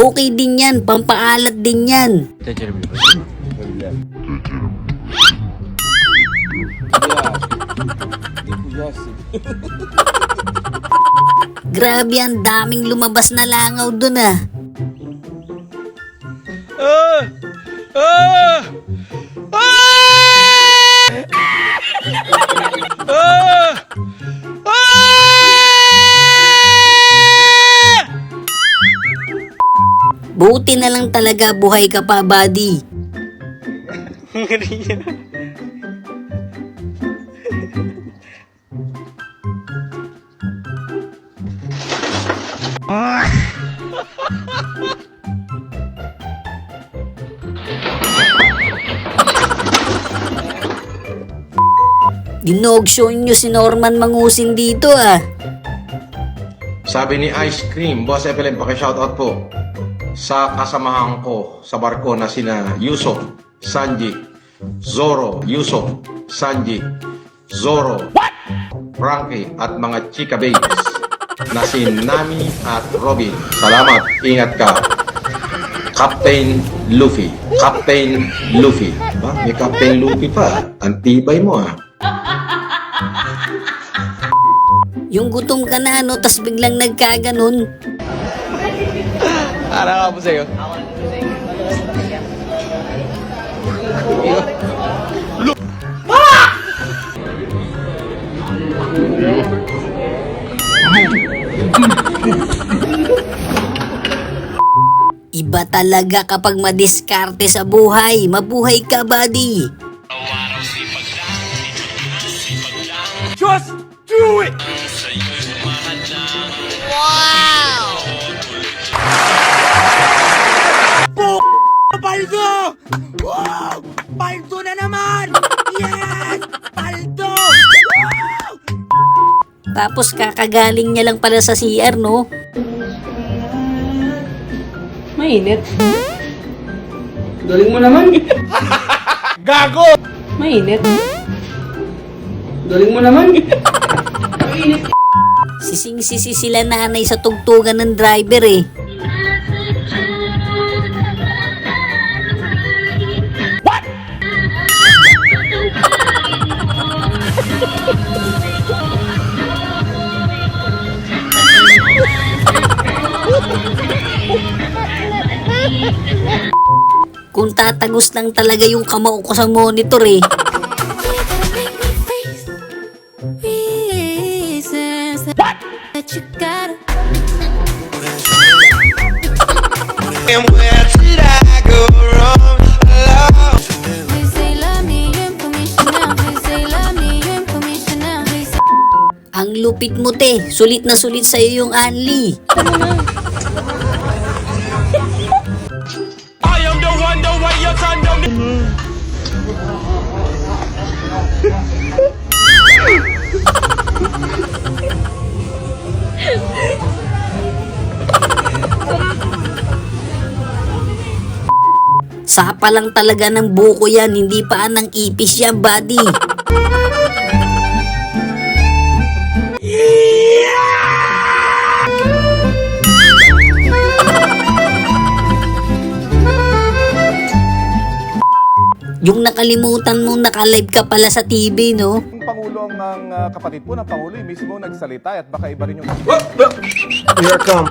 Okay din yan, pampaalat din yan. Grabe, ang daming lumabas na langaw dun ah. Buti na lang talaga buhay ka pa, buddy. Ginog-show nyo si Norman Mangusin dito ah. Sabi ni Ice Cream, Boss Evelyn, paki-shoutout po sa kasamahan ko sa barko na sina Yusuf, Sanji, Zoro, Yusuf, Sanji, Zoro, Frankie at mga chika babes na si Nami at Robin. Salamat, ingat ka. Captain Luffy. Captain Luffy. Ba? May Captain Luffy pa. Ang tibay mo ah. Yung gutom ka na no, tas biglang nagkaganon. Para ka po sa'yo. Iba talaga kapag madiskarte sa buhay. Mabuhay ka, buddy. Just do it! Paldo! Wow! Paldo na naman! Yes! Paldo! Wow! Tapos kakagaling niya lang pala sa CR, no? Mainit. Galing mo naman. Gago! Mainit. Galing mo naman. Sising-sisi sila nanay sa tugtugan ng driver eh. Kung tatagos lang talaga yung kamao ko sa monitor eh. And where did I go wrong? Ang lupit mo te, sulit na sulit sa'yo yung Anli. I am the one, the way you turn down the... Sapa lang talaga ng buko yan, hindi pa ng ipis yan, buddy. Yung nakalimutan mong nakalive ka pala sa TV, no? Yung Pangulo ng kapatid po ng Pangulo mismo nagsalita at baka iba rin yung... Here I come.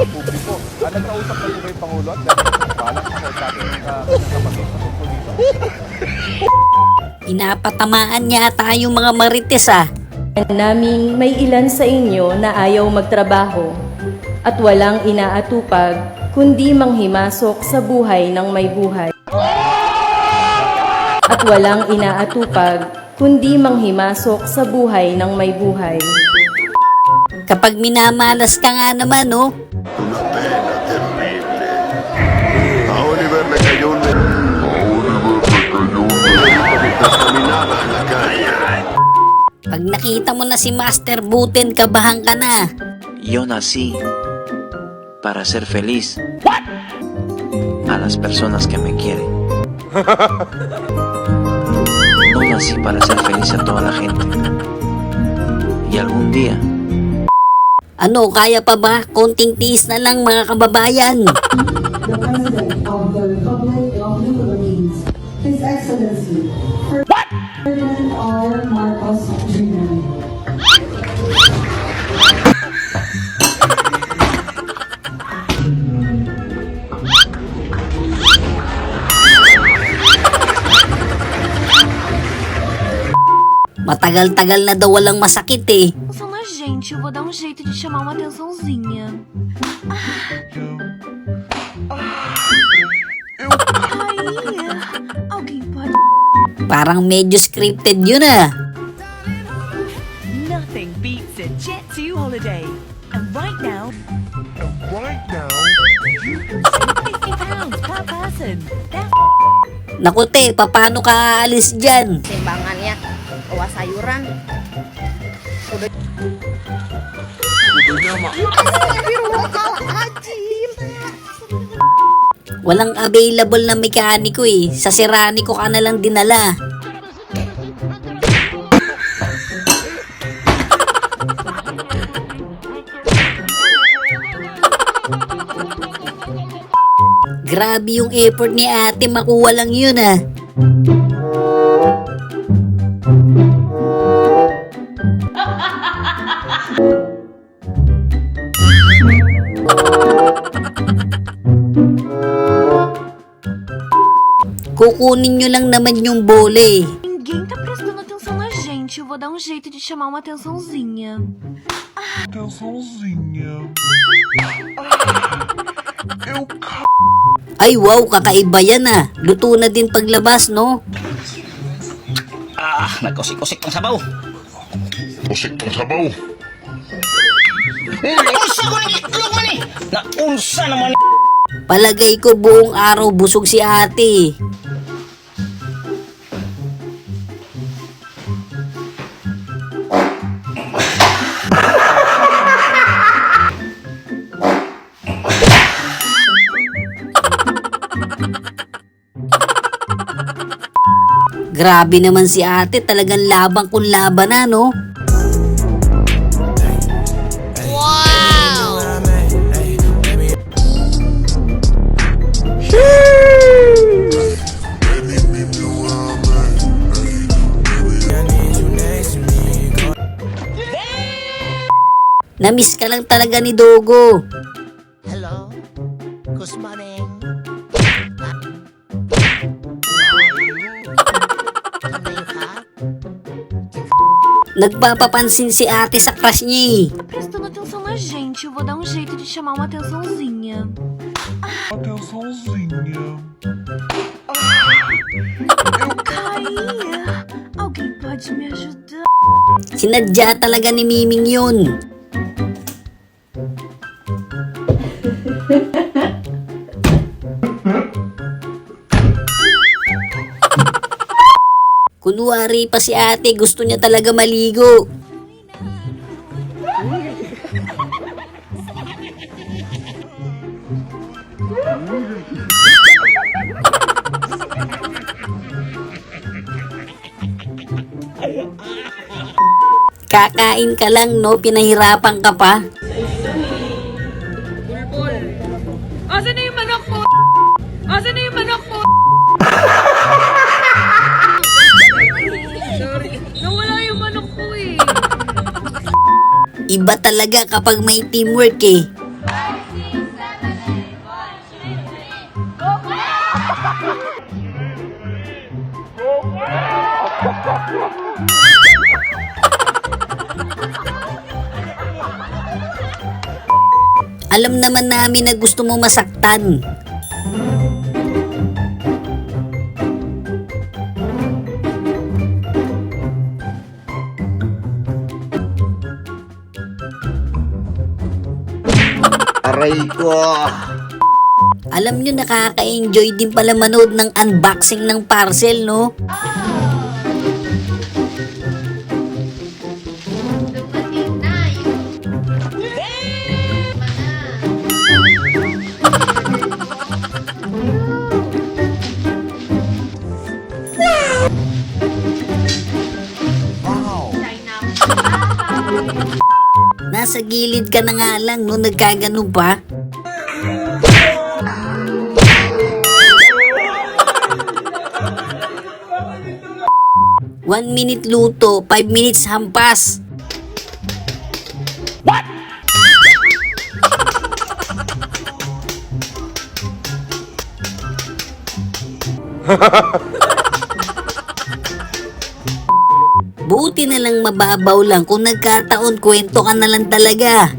sa publiko. Nagkausap na po yung Pangulo at balak ako sa ating kapatid na tungkol dito. Pinapatamaan niya tayo mga marites ah. Naming may ilan sa inyo na ayaw magtrabaho at walang inaatupag kundi manghimasok sa buhay ng may buhay. At walang inaatupag kundi manghimasok sa buhay ng may buhay. Kapag minamalas ka nga naman, no? Una pena terrible. A Oliver le cayó un... Mientras caminaba en la calle. Pag nakita mo na si Master Buten, kabahan ka na. Yo nací para ser feliz a las personas que me quieren. No nací para ser feliz a toda la gente. Y algún día, Ano, kaya pa ba? Konting tiis na lang mga kababayan. the President of the Republic of the Philippines, His Excellency Ferdinand R. Marcos Jr. Matagal-tagal na daw walang masakit eh. Mas gente, eu vou dar um jeito de chamar uma atençãozinha. Aí, alguém pode... Parang medyo scripted yun ah. Nothing beats a Jet2 holiday. And right now, you can save £50 per person. That's Naku te, paano ka aalis dyan? Timbangannya, bawa sayuran. Walang available na mekaniko eh. Sa Seraniko ka na lang dinala. Grabe yung effort ni ate, makuha lang yun ah. Kukunin nyo lang naman yung bole. Ninguém tá prestando atenção na gente. Eu vou dar um jeito de chamar uma atençãozinha. Ay wow, kakaiba yan ah. Luto na din paglabas, no? Nagkusik-kusik ng sabaw. Pusik ng sabaw. Unsa ko ni itlog man eh. Na unsa naman Palagay ko buong araw busog si ate. Grabe naman si ate, talagang labang kung laban na, no? Namiss ka lang talaga ni Dogo. Hello. Good morning. Nagpapapansin si ate sa crush niya eh. Tá prestando atenção na gente. Eu vou dar um jeito de chamar uma atençãozinha. Aí, alguém pode me ajudar? Sinadya talaga ni Miming yun. Kunwari pa si ate, gusto niya talaga maligo. Kakain ka lang, no? Pinahirapan ka pa. Asan na yung manok mo? Asan na yung manok mo? Sorry. Nawala yung manok ko eh. Iba talaga kapag may teamwork eh. Alam naman namin na gusto mo masaktan. Aray ko. Alam nyo, nakaka-enjoy din pala manood ng unboxing ng parcel, no? Nasa gilid ka na nga lang no, nagkaganon pa. One minute luto, 5 minutes hampas. Buti na lang mababaw lang, kung nagkataon kwento ka na lang talaga.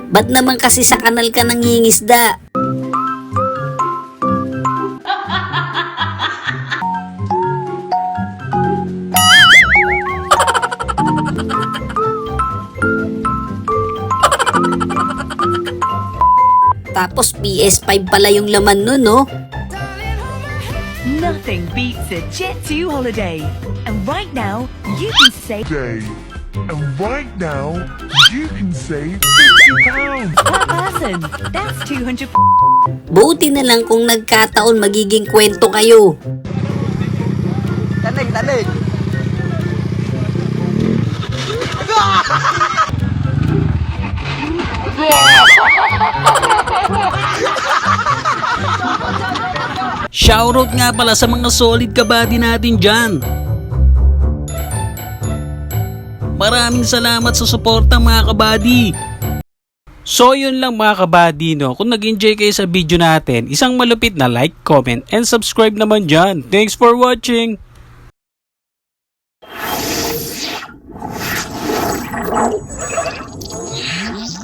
Ba't naman kasi sa kanal ka nangingisda? Tapos PS5 pala yung laman nun, no? Nothing beats a Jet2 holiday. And right now, you can save Day. And right now, you can save £50. per person. That's 200. Buti na lang kung nagkataon magiging kwento kayo. Tanig. Shoutout nga pala sa mga solid kabady natin dyan. Maraming salamat sa suporta mga kabady. So yun lang mga kabady, no? Kung nag-enjoy kayo sa video natin, isang malupit na like, comment, and subscribe naman dyan. Thanks for watching!